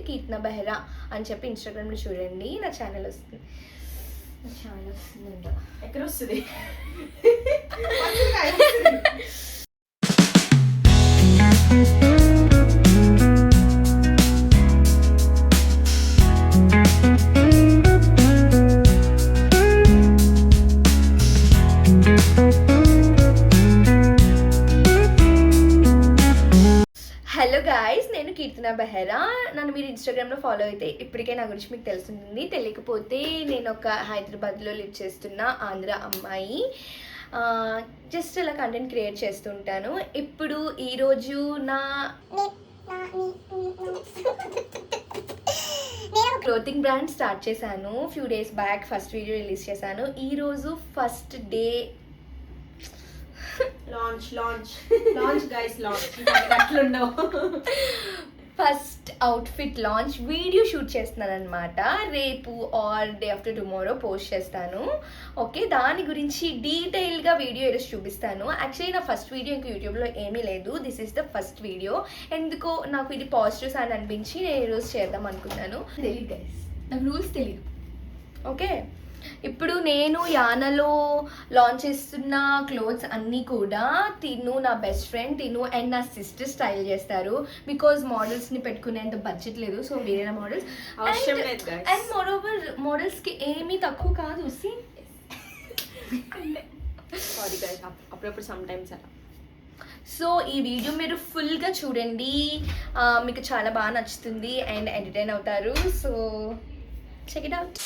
కీర్తన బెహ్రా అని చెప్పి ఇన్స్టాగ్రామ్లో చూడండి. నా ఛానల్ వస్తుంది. నా ఛానల్ వస్తుందంట. ఎక్కడ వస్తుంది? హలో గాయ్స్, నేను కీర్తన బెహ్రా. నన్ను మీరు ఇన్స్టాగ్రామ్లో ఫాలో అయితే ఇప్పటికే నా గురించి మీకు తెలుస్తుంది. తెలియకపోతే నేను ఒక హైదరాబాద్లో లివ్ చేస్తున్న ఆంధ్ర అమ్మాయి. జస్ట్ అలా కంటెంట్ క్రియేట్ చేస్తుంటాను. ఇప్పుడు ఈరోజు నేను క్లోతింగ్ బ్రాండ్ స్టార్ట్ చేశాను. Few days back first video release చేశాను. ఈరోజు first day first outfit launch video shoot చేస్తున్నాను అనమాట. రేపు or day after tomorrow post చేస్తాను. ఓకే, దాని గురించి డీటెయిల్గా వీడియో ఈరోజు చూపిస్తాను. యాక్చువల్లీ నా ఫస్ట్ వీడియో ఇంకా యూట్యూబ్లో ఏమీ లేదు. This is the first video. ఎందుకో నాకు ఇది పాజిటివ్స్ అని అనిపించి నేను ఈరోజు చేద్దాం అనుకున్నాను. తెలియదు గైస్, నాకు రూల్స్ తెలియదు. ఓకే, ఇప్పుడు నేను యానాలో లాంచ్ చేస్తున్న క్లోత్స్ అన్నీ కూడా తిను, నా బెస్ట్ ఫ్రెండ్ తిను అండ్ నా సిస్టర్ స్టైల్ చేస్తారు. బికాజ్ మోడల్స్ని పెట్టుకునేంత బడ్జెట్ లేదు. సో వేరే మోడల్స్ అండ్ మోరోవర్ మోడల్స్కి ఏమీ తక్కువ కాదు. అప్పుడప్పుడు సమ్ టైమ్స్ అలా. సో ఈ వీడియో మీరు ఫుల్గా చూడండి, మీకు చాలా బాగా నచ్చుతుంది అండ్ ఎంటర్టైన్ అవుతారు. So check it out.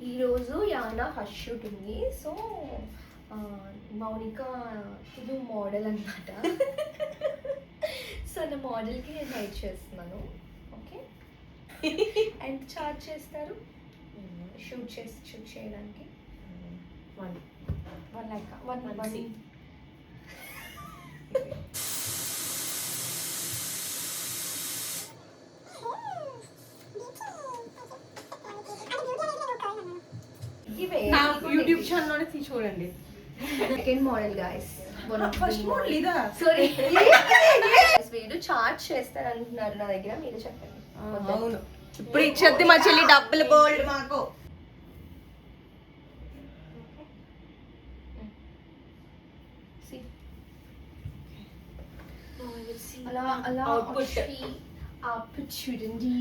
ఈరోజు యానా ఫస్ట్ షూట్ ఉంది. సో మౌనిక ఇది మోడల్ అనమాట. సో నా మోడల్కి నేను హెల్ప్ చేస్తున్నాను. ఓకే, ఎంత చార్జ్ చేస్తారు షూట్ చేయడానికి? 1 lakh. 1 యూట్యూబ్ ఛానల్ చూడండి. Second model guys. First model ఇదా? సారీ, వీడు చార్జ్ చేస్తారు అంటున్నారు నా దగ్గర. మీరు చెప్పండి. అవును, ఇప్పుడు ఇచ్చేది మా చెల్లి డబ్బులు గోల్డ్ మాకు. అలా అలా అవుట్పుట్ చూడండి.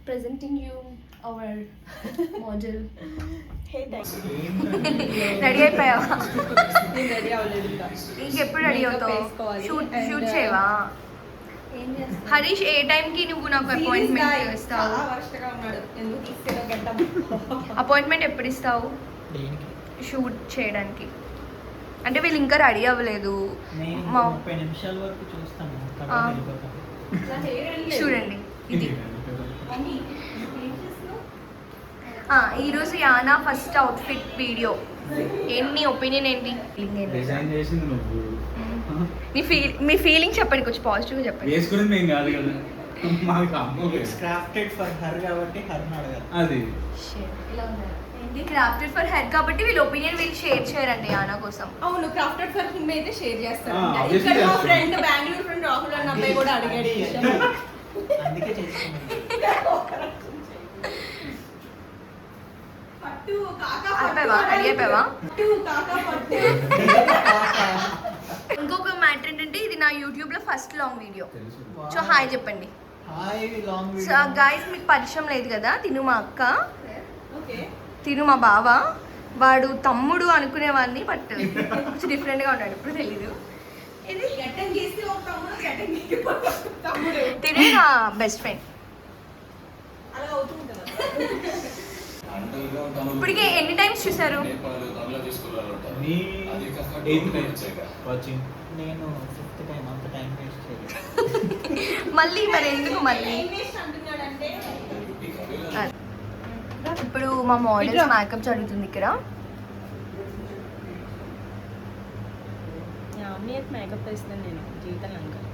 Presenting you our model. Ready అయిపోయావా? ఇంకెప్పుడు రెడీ అవుతావు? షూట్ చేయవా? హరీష్, ఏ టైంకి నువ్వు నాకు అపాయింట్మెంట్ ఇస్తావు? అపాయింట్మెంట్ ఎప్పుడు ఇస్తావు షూట్ చేయడానికి? అంటే వీళ్ళు ఇంకా రెడీ అవ్వలేదు. చూడండి ఇది. ఈరోజు యానా ఫస్ట్ అవుట్ఫిట్ వీడియో. ఏంటి ఒపీనియన్ ఏంటి? మీ ఫీలింగ్ చెప్పండి, కొంచెం పాజిటివ్గా చెప్పండి. క్రాఫ్టెడ్ ఫర్ హెర్ కాబట్టి వీళ్ళ ఒపీనియన్ వీళ్ళు షేర్ చేయరండి యానా కోసం. అవును, క్రాఫ్టెడ్ ఫర్ హిమ్ అయితే షేర్ చేస్తారు. ఇక్కడ మా ఫ్రెండ్ బెంగళూరు ఫ్రెండ్ రాహుల్ అన్న అబ్బాయి కూడా అడిగాడు. ఇంకొక మ్యాటర్ ఏంటంటే ఇది నా యూట్యూబ్ లో first long video. So hi చెప్పండి. సో గైస్, మీకు పరిచయం లేదు కదా, తిను మా అక్క, తిను మా బావ. వాడు తమ్ముడు అనుకునేవాడిని, బట్ కొంచెం డిఫరెంట్గా ఉన్నాడు. ఇప్పుడు తెలీదు. ఇది తినే నా బెస్ట్ ఫ్రెండ్. ఇప్పటికే ఎన్ని టైమ్స్ చూసారు? మళ్ళీ మరి ఎందుకు మళ్ళీ? ఇప్పుడు మా మోడల్స్ మేకప్ జరుగుతుంది ఇక్కడ. యామియత్ మేకప్ వేస్తాను నేను జీవితం అంకల్.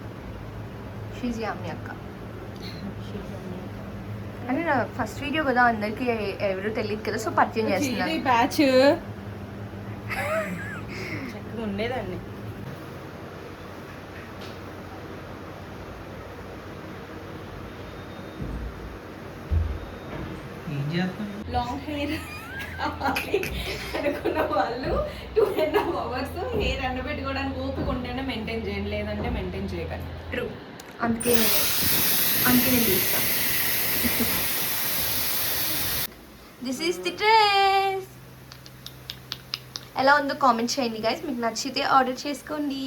షీజ్ యామి అక్క. అంటే నా ఫస్ట్ వీడియో కదా, అందరికి ఎవరు తెలియదు కదా, సో పరిచయం చేస్తున్నాను. బ్యాచ్ చక్కగా ఉండేదాన్ని. లాంగ్ హెయిర్ అనుకున్న వాళ్ళు 2.5 hours హెయిర్ ఎండబెట్టుకోవడానికి ఓపిక ఉంటేనే మెయింటైన్ చేయండి, లేదంటే మెయింటైన్ చేయకండి. ట్రూ. అందుకే నేను తీస్తాను. This is the dress. ఎలా ఉందో కామెంట్ చేయండి గైస్, మీకు నచ్చితే ఆర్డర్ చేసుకోండి.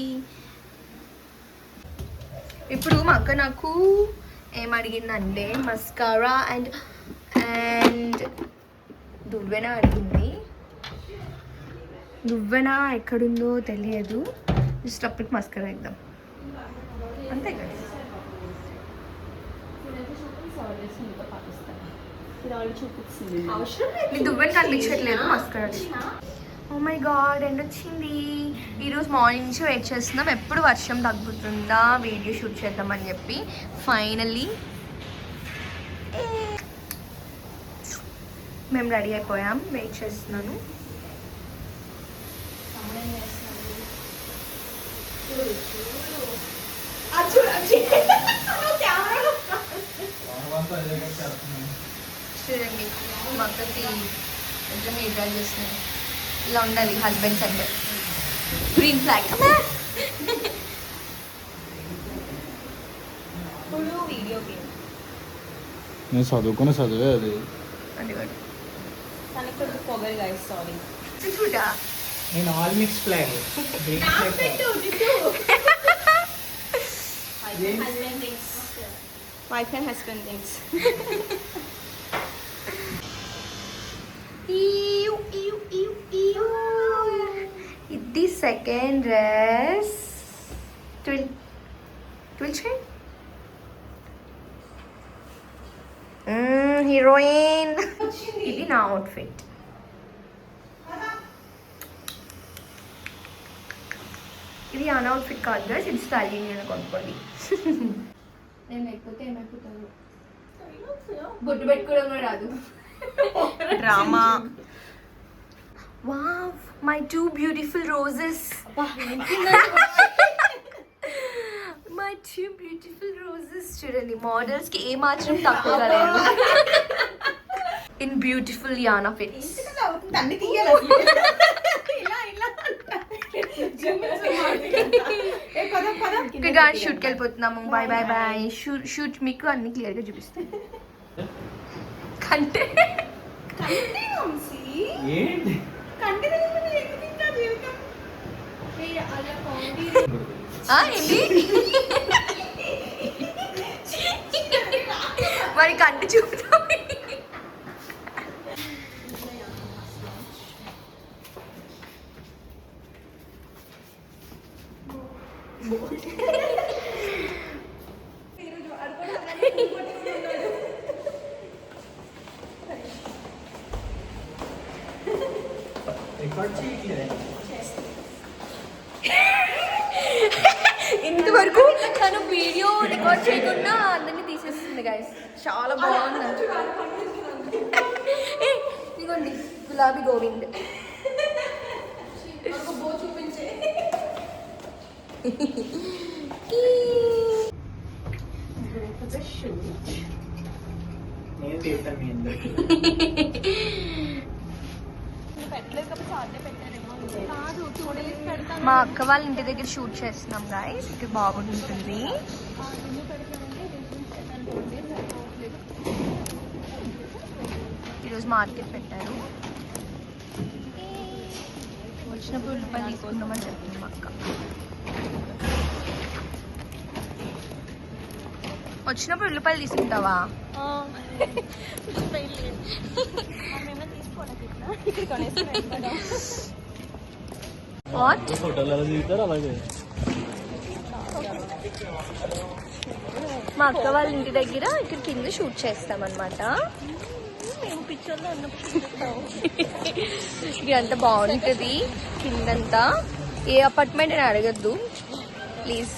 ఇప్పుడు మా అక్క నాకు ఏం అడిగిందంటే మస్కారా అండ్ దువ్వెన అడిగింది. దువ్వెన ఎక్కడుందో తెలియదు, జస్ట్ అప్పటికి మస్కారా ఇద్దాం అంతే కదా. నీకు దువ్వెన కనిపించట్లేదు, mascara. Oh my god, end వచ్చింది. ఈరోజు మార్నింగ్ నుంచి వెయిట్ చేస్తున్నాం, ఎప్పుడు వర్షం తగ్గుతుందా వీడియో షూట్ చేద్దామని చెప్పి. ఫైనల్లీ మేము రెడీ అయిపోయాం, వెయిట్ చేస్తున్నాను. చూడండి మా అక్కకి ఎట్లా మీరు డ్రైవ్ చేస్తున్నాను. ఇలా ఉండాలి హస్బెండ్స్ అంటే. Green flag. ఇప్పుడు వీడియో గేమ్ నేను చదువుకునే చదివే అది. అది కూడా తనకు కొంచెం పొగరు గైస్, సారీ. చూడా నేను all mix flag. Wife and husband things. ఇది సెకండ్ డ్రెస్. హీరోయిన్. ఇది నా అవుట్ఫిట్. ఇది అన్ అవుట్ఫిట్ కాదు గైస్, ఇది స్టైలింగ్ అని కొనుక్కోండి. నేను లేకపోతే ఏమైపోతాను, బొట్టు పెట్టుకోవడం కూడా రాదు. Drama. Wow, my 2 beautiful roses. My 2 beautiful roses. చూడండి మోడల్స్ కి ఏ మాత్రం తక్కువ లేదు. In beautiful Yana fits. అన్ని తీయాలి ఇలా షూట్కి వెళ్ళిపోతున్నాము. Bye bye bye. షూట్ మీకు అన్ని క్లియర్ గా చూపిస్తాను. కంటే ఏంటి ఏంటి మరి కంటి చూపుతాం. రికార్డ్ చేయట్లేదు. ఇంతవరకు తను వీడియో రికార్డ్ చేయకుండా అందరినీ తీసేస్తుంది గైస్. చాలా బాగుంది. ఇదిగోండి గులాబీ గోవింద్. నేను తీస్తాను మీ అందరికి. మా అక్క వాళ్ళ ఇంటి దగ్గర షూట్ చేస్తున్నాం గాయస్. ఇక్కడ బాగుంటుంది. ఈరోజు మార్కెట్ పెట్టారు. వచ్చినప్పుడు ఉల్లిపాయలు తీసుకుందామని చెప్తుంది మా అక్క. వచ్చినప్పుడు ఉల్లిపాయలు తీసుకుంటావా? వాట్? ఫోటోలు ఎలా దిగుతారు అలాగే. మా అక్క వాళ్ళ ఇంటి దగ్గర ఇక్కడ కింద షూట్ చేస్తామన్నమాట. ఇదంతా బాగుంటుంది కిందంతా. ఏ అపార్ట్మెంట్ అని అడగద్దు, ప్లీజ్.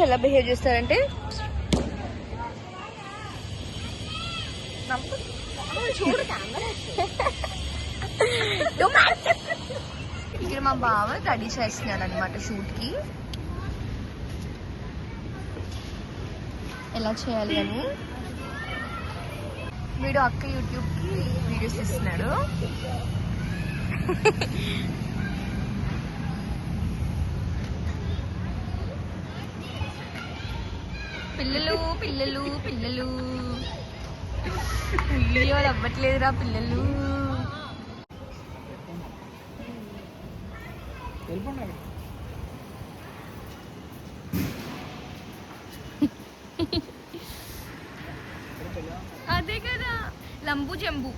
ఎలా బిహేవ్ చేస్తారంటే ఇక్కడ మా బావ రెడీ చేస్తున్నాడు అనమాట షూట్కి, ఎలా చేయాలి అని. వీడు అక్క యూట్యూబ్కి వీడియోస్ ఇస్తున్నాడు. పిల్లలు పిల్లలు పిల్లలు అయ్యో అవ్వట్లేదురా పిల్లలు. అదే కదా లంబు జంబు.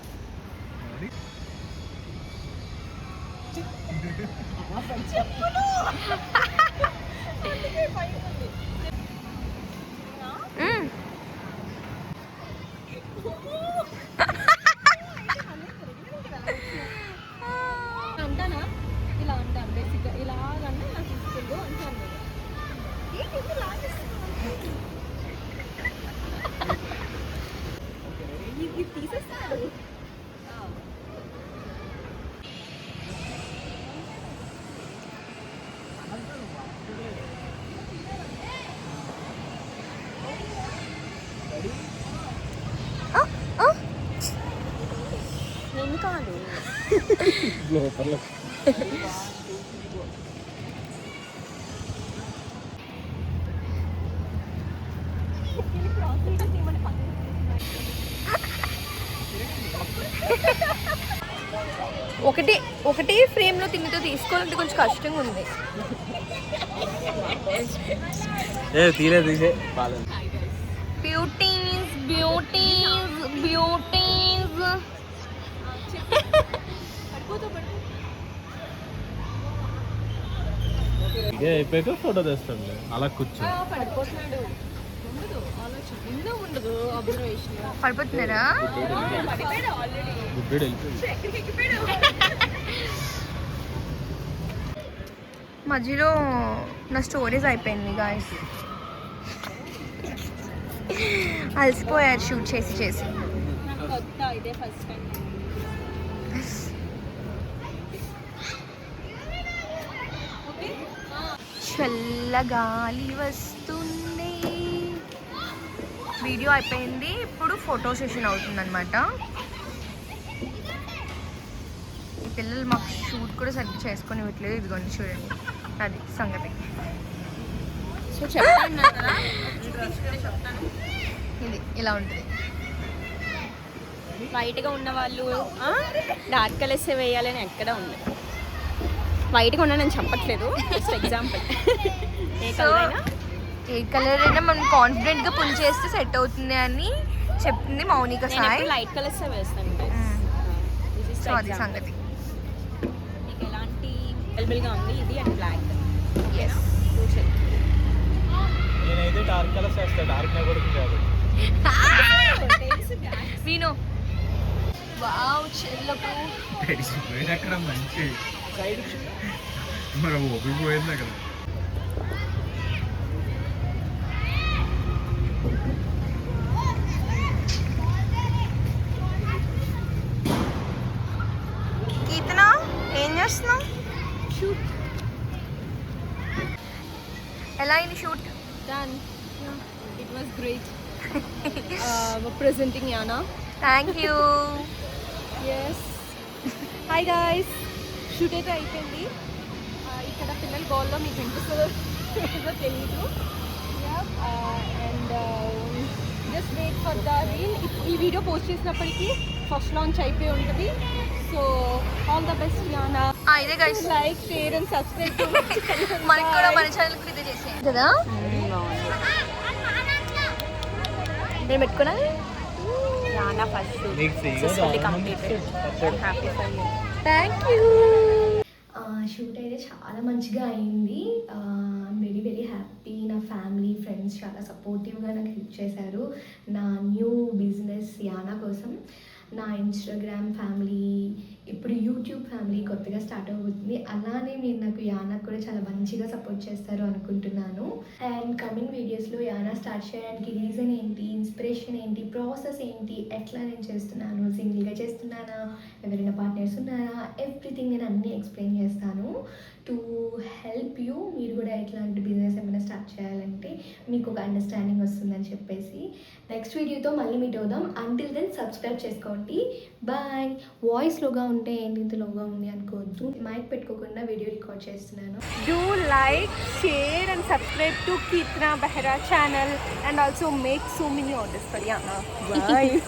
అంటానా ఇలా అంటాను బేసిక్గా ఇలాగంటే నాకు తీసుకెళ్ళు అంటాను. ఇది తీసేస్తాడు. నేను కాదు లోపల ఒకటే ఫ్రేమ్ లో తిండితో తీసుకోవాలంటే కొంచెం కష్టంగా ఉంది. తీసే బ్యూటీస్ బ్యూటీస్ బ్యూటీస్. ఇదే అయిపోయాక ఫోటో తెస్తాను అలా కూర్చో. పడిపోతున్నాడు. ఉండదు ఆలోచన, ఎందుకు ఉండదు అబ్జర్వేషన్. పడిపోతున్నారా? పడిపోయాడు ఆల్రెడీ. గుడ్డోడు వెళ్ళిపోయింది. మధ్యలో నా స్టోరీస్ అయిపోయింది గాయస్. అలసిపోయారు షూట్ చేసి చేసి. నాకు కొత్త ఇదే ఫస్ట్ టైం. చల్లగాలి వస్తుంది. వీడియో అయిపోయింది, ఇప్పుడు ఫోటో సెషన్ అవుతుందన్నమాట. ఈ పిల్లలు మాకు షూట్ కూడా సరిగ్గా చేసుకొని ఇవ్వట్లేదు. ఇదిగోండి చూడండి, అది సంగతి. సో చెప్తాను ఇది ఇలా ఉంటుంది. వైట్గా ఉన్న వాళ్ళు డార్క్ కలర్స్ వేయాలని ఎక్కడ ఉంది. వైట్గా ఉన్నా నేను చెప్పట్లేదు, జస్ట్ ఎగ్జాంపుల్. ఏ కలర్ అయినా ఏ కలర్ అయినా మనం కాన్ఫిడెంట్గా పుల్ చేస్తే సెట్ అవుతుంది అని చెప్తుంది మౌనిక సాయి. లైట్ కలర్స్ వేస్తాను. సో అది సంగతి. మీకు ఎలాంటి అవైలబుల్గా ఉంది ఇది అండ్ బ్లాక్. Yes. నేనైతే డార్క్ కలర్స్ వేస్తా, డార్క్ నా కొడుకు కాదు. విను. వావ్ చెల్లకు అక్కడ మంచి మరి ఒప్పిపోయింది అక్కడ. కీర్తన ఏం చేస్తున్నావు? షూట్ ఎలా అయింది shoot? done. It was great. Presenting Yana. Thank you. Yes. Hi guys. Shoot అయితే అయిపోయింది. ఇక్కడ పిల్లల గోల్లో మీకు వినిపిస్తుందో తెలియదు. And just wait for the reel. ఈ వీడియో పోస్ట్ చేసినప్పటికీ ఫస్ట్ లాంచ్ అయిపోయి ఉంటుంది. So all the best Yana. ఇదే guys, like share and subscribe. మనకి కూడా మన ఛానల్ కి ఇదే చేసేయండి కదా. నేను పెట్టుకున్నా Yana first shoot completed. Happy for you. Thank you. Shoot అయితే చాలా మంచిగా అయింది. Very very happy. నా ఫ్యామిలీ ఫ్రెండ్స్ చాలా సపోర్టివ్గా నాకు హెల్ప్ చేశారు నా న్యూ బిజినెస్ యానా కోసం. నా ఇన్స్టాగ్రామ్ ఫ్యామిలీ ఇప్పుడు యూట్యూబ్ ఫ్యామిలీ కొత్తగా స్టార్ట్ అవుతుంది. అలానే మీరు నాకు యానాకు కూడా చాలా మంచిగా సపోర్ట్ చేస్తారు అనుకుంటున్నాను. అండ్ కమింగ్ వీడియోస్లో యానా స్టార్ట్ చేయడానికి రీజన్ ఏంటి, ఇన్స్పిరేషన్ ఏంటి, ప్రాసెస్ ఏంటి, ఎట్లా నేను చేస్తున్నాను, సింగిల్గా చేస్తున్నానా, ఎవరైనా పార్ట్నర్స్ ఉన్నారా, ఎవ్రీథింగ్ నేను అన్నీ ఎక్స్ప్లెయిన్ చేస్తాను టు హెల్ప్ యూ. మీరు కూడా ఎట్లాంటి బిజినెస్ ఏమైనా స్టార్ట్ చేయాలంటే మీకు ఒక అండర్స్టాండింగ్ వస్తుందని చెప్పేసి నెక్స్ట్ వీడియోతో మళ్ళీ మీట్ అవుదాం. అంటిల్ దెన్ సబ్స్క్రైబ్ చేసుకోండి. బాయ్. వాయిస్ లోగా ఉంటే ఏంటి ఇంత లోగా ఉంది అనుకోవద్దు, మైక్ పెట్టుకోకుండా వీడియో రికార్డ్ చేస్తున్నాను. Do like, share and subscribe to Keetna Behra channel and also make so many orders for Yana. Bye.